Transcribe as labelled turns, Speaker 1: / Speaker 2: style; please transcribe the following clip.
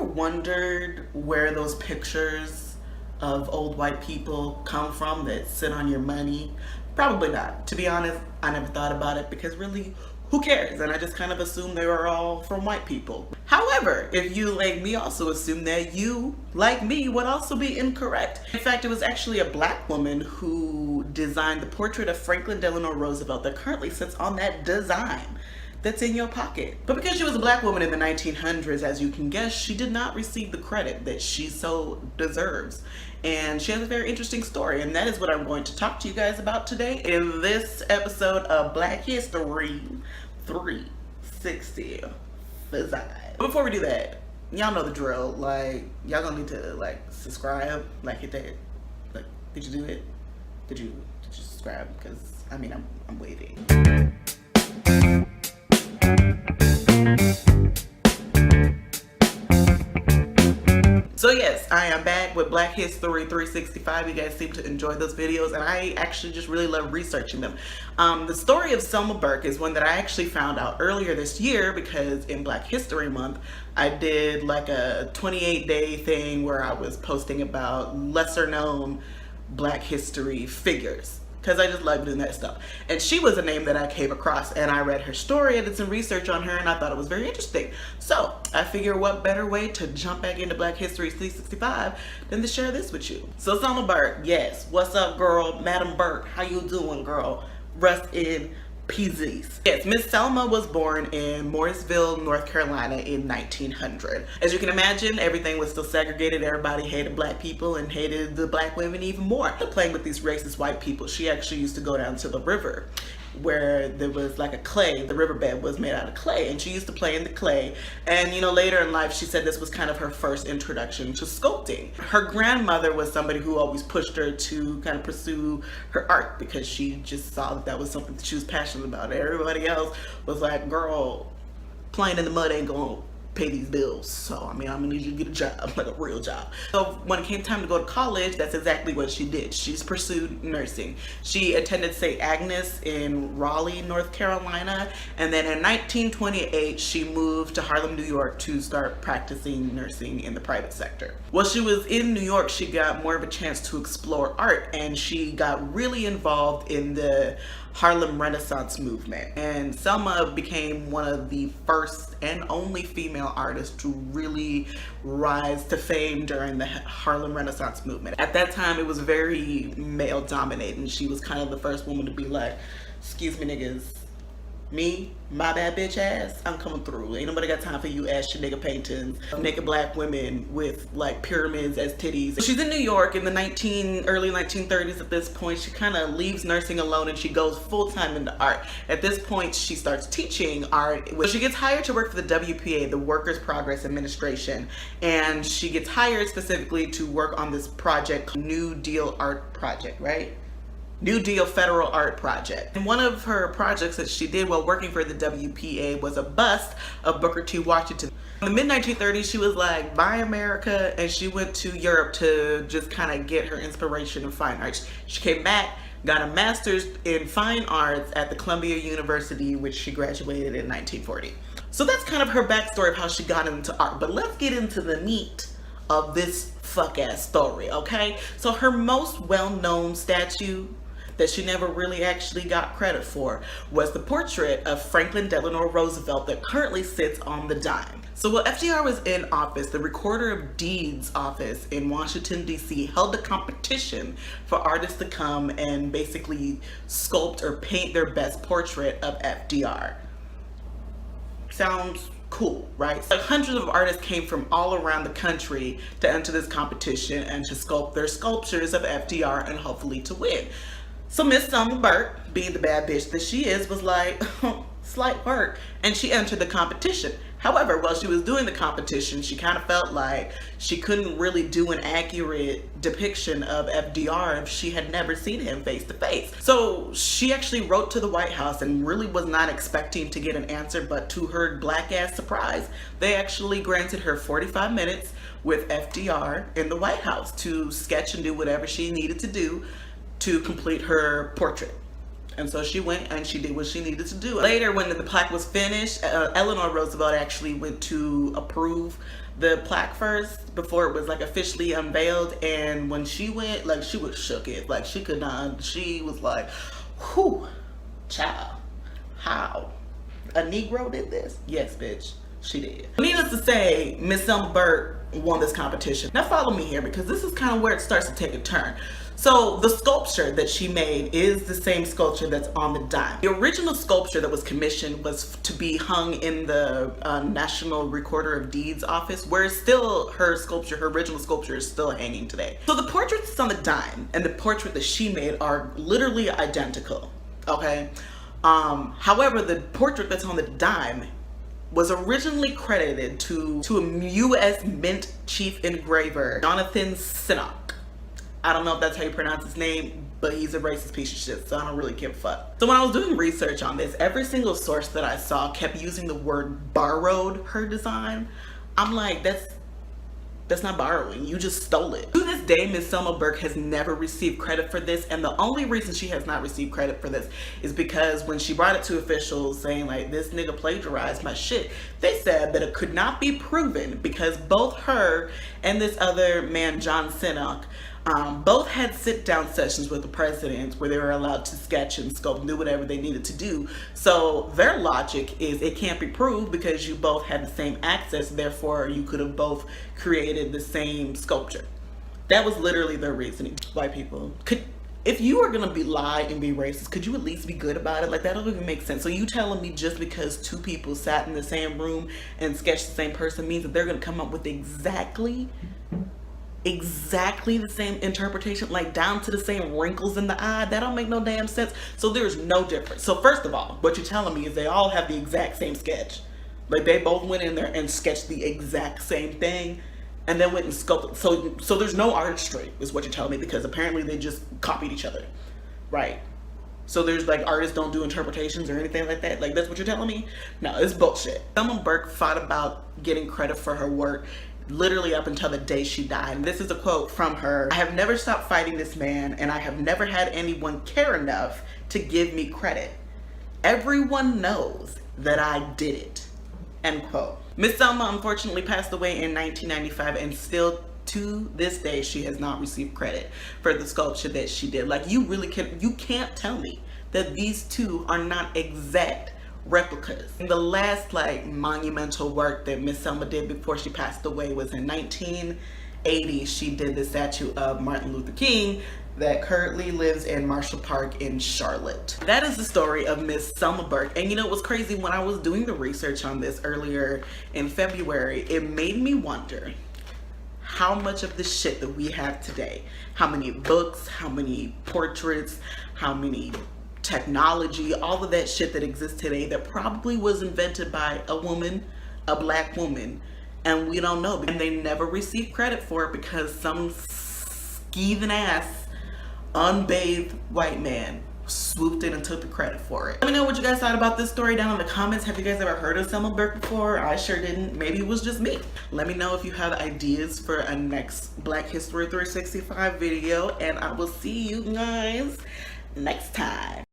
Speaker 1: wondered where those pictures of old white people come from that sit on your money? Probably not. To be honest, I never thought about it because really, who cares? And I just kind of assumed they were all from white people. However, if you, like me, also assume that, you, like me, would also be incorrect. In fact, it was actually a black woman who designed the portrait of Franklin Delano Roosevelt that currently sits on that design that's in your pocket. But because she was a black woman in the 1900s, as you can guess, she did not receive the credit that she so deserves. And she has a very interesting story, and that is what I'm going to talk to you guys about today in this episode of Black History 365. Before we do that, y'all know the drill. Like, y'all gonna need to like subscribe, like hit that. Like, did you do it? Did you subscribe? Because I mean, I'm waiting. So yes, I am back with Black History 365. You guys seem to enjoy those videos, and I actually just really love researching them. The story of Selma Burke is one that I actually found out earlier this year because in Black History Month, I did like a 28-day thing where I was posting about lesser known Black history figures, because I just love doing that stuff. And she was a name that I came across, and I read her story and did some research on her, and I thought it was very interesting. So I figure what better way to jump back into Black History 365 than to share this with you. So Selma Burke, yes, what's up, girl? Madam Burke, how you doing, girl? Rest in peace. Yes, Miss Selma was born in Morrisville, North Carolina in 1900. As you can imagine, everything was still segregated. Everybody hated black people and hated the black women even more. Playing with these racist white people, she actually used to go down to the river where there was like a clay, the riverbed was made out of clay, and she used to play in the clay. And you know, later in life, she said this was kind of her first introduction to sculpting. Her grandmother was somebody who always pushed her to kind of pursue her art because she just saw that that was something that she was passionate about. Everybody else was like, girl, playing in the mud ain't gonna pay these bills, so I mean, I'm gonna need you to get a job, like a real job. So when it came time to go to college, that's exactly what she did. She's pursued nursing. She attended St. Agnes in Raleigh, North Carolina, and then in 1928 she moved to Harlem, New York to start practicing nursing in the private sector. While she was in New York, she got more of a chance to explore art, and she got really involved in the Harlem Renaissance movement. And Selma became one of the first and only female artists to really rise to fame during the Harlem Renaissance movement. At that time, it was very male dominated, and she was kind of the first woman to be like, excuse me niggas, me, my bad bitch ass, I'm coming through. Ain't nobody got time for you ass shit nigga paintings of naked black women with like pyramids as titties. She's in New York in the early 1930s at this point. She kind of leaves nursing alone and she goes full-time into art. At this point, she starts teaching art. She gets hired to work for the WPA, the Workers' Progress Administration, and she gets hired specifically to work on this project called New Deal Art Project, right? New Deal Federal Art Project. And one of her projects that she did while working for the WPA was a bust of Booker T. Washington. In the mid-1930s, she was like, bye America, and she went to Europe to just kind of get her inspiration in fine arts. She came back, got a master's in fine arts at the Columbia University, which she graduated in 1940. So that's kind of her backstory of how she got into art. But let's get into the meat of this fuck-ass story, okay? So her most well-known statue that she never really actually got credit for was the portrait of Franklin Delano Roosevelt that currently sits on the dime. So while FDR was in office, the Recorder of Deeds office in Washington, D.C. held a competition for artists to come and basically sculpt or paint their best portrait of FDR. Sounds cool, right? So hundreds of artists came from all around the country to enter this competition and to sculpt their sculptures of FDR and hopefully to win. So Miss Selma Burke, being the bad bitch that she is, was like, slight work, and she entered the competition. However, while she was doing the competition, she kind of felt like she couldn't really do an accurate depiction of FDR if she had never seen him face to face. So she actually wrote to the White House and really was not expecting to get an answer, but to her black ass surprise, they actually granted her 45 minutes with FDR in the White House to sketch and do whatever she needed to do to complete her portrait. And so she went and she did what she needed to do. Later, when the plaque was finished, Eleanor Roosevelt actually went to approve the plaque first before it was like officially unveiled, and when she went, like, she was shook it, like she could not, she was like, whew, child, how a Negro did this? Yes, bitch, she did. Needless to say, Miss Selma Burke won this competition. Now follow me here, because this is kind of where it starts to take a turn. So the sculpture that she made is the same sculpture that's on the dime. The original sculpture that was commissioned was to be hung in the National Recorder of Deeds office, where still her sculpture, her original sculpture, is still hanging today. So the portrait that's on the dime and the portrait that she made are literally identical, okay? However, the portrait that's on the dime was originally credited to a U.S. Mint chief engraver, Jonathan Sinnock. I don't know if that's how you pronounce his name, but he's a racist piece of shit, so I don't really give a fuck. So when I was doing research on this, every single source that I saw kept using the word borrowed her design. I'm like, that's not borrowing, you just stole it. To this day, Miss Selma Burke has never received credit for this, and the only reason she has not received credit for this is because when she brought it to officials saying like, this nigga plagiarized my shit, they said that it could not be proven because both her and this other man, John Sinnock, both had sit-down sessions with the president where they were allowed to sketch and sculpt, do whatever they needed to do. So their logic is it can't be proved because you both had the same access, therefore you could have both created the same sculpture. That was literally their reasoning. White people, if you are gonna lie and be racist, could you at least be good about it? Like, that don't even make sense. So you telling me just because two people sat in the same room and sketched the same person means that they're gonna come up with exactly the same interpretation, like down to the same wrinkles in the eye? That don't make no damn sense. So there's no difference. So first of all, what you're telling me is they all have the exact same sketch. Like, they both went in there and sketched the exact same thing and then went and sculpted. So there's no artistry is what you're telling me, because apparently they just copied each other, right? So there's like, artists don't do interpretations or anything like that? Like, that's what you're telling me? No, it's bullshit. Selma Burke fought about getting credit for her work literally up until the day she died. And this is a quote from her: "I have never stopped fighting this man, and I have never had anyone care enough to give me credit. Everyone knows that I did it." End quote. Miss Selma unfortunately passed away in 1995, and still to this day she has not received credit for the sculpture that she did. Like, you can't tell me that these two are not exact replicas. The last like monumental work that Miss Selma did before she passed away was in 1980. She did the statue of Martin Luther King that currently lives in Marshall Park in Charlotte. That is the story of Miss Selma Burke. And you know what's crazy? When I was doing the research on this earlier in February, it made me wonder how much of the shit that we have today, how many books, how many portraits, how many technology, all of that shit that exists today that probably was invented by a woman, a black woman, and we don't know, and they never received credit for it because some skeeving ass unbathed white man swooped in and took the credit for it. Let me know what you guys thought about this story down in the comments. Have you guys ever heard of Selma Burke before? I sure didn't. Maybe it was just me. Let me know if you have ideas for a next Black History 365 video, and I will see you guys next time.